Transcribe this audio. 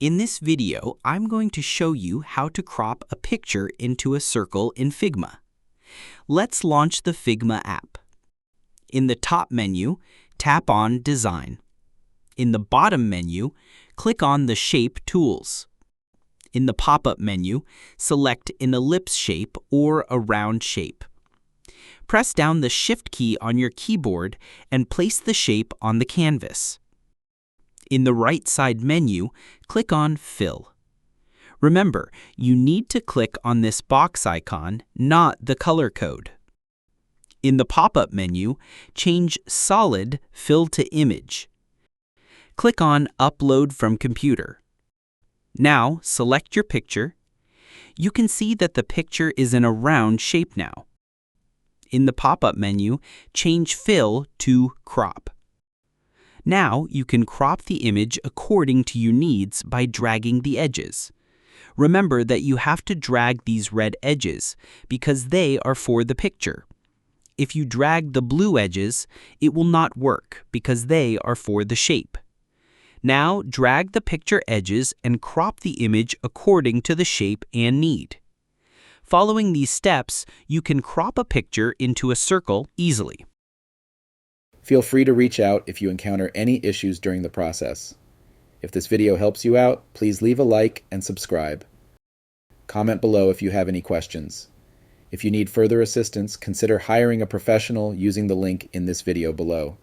In this video, I'm going to show you how to crop a picture into a circle in Figma. Let's launch the Figma app. In the top menu, tap on Design. In the bottom menu, click on the Shape tools. In the pop-up menu, select an ellipse shape or a round shape. Press down the Shift key on your keyboard and place the shape on the canvas. In the right side menu, click on Fill. Remember, you need to click on this box icon, not the color code. In the pop-up menu, change Solid Fill to Image. Click on Upload from Computer. Now, select your picture. You can see that the picture is in a round shape now. In the pop-up menu, change Fill to Crop. Now you can crop the image according to your needs by dragging the edges. Remember that you have to drag these red edges because they are for the picture. If you drag the blue edges, it will not work because they are for the shape. Now drag the picture edges and crop the image according to the shape and need. Following these steps, you can crop a picture into a circle easily. Feel free to reach out if you encounter any issues during the process. If this video helps you out, please leave a like and subscribe. Comment below if you have any questions. If you need further assistance, consider hiring a professional using the link in this video below.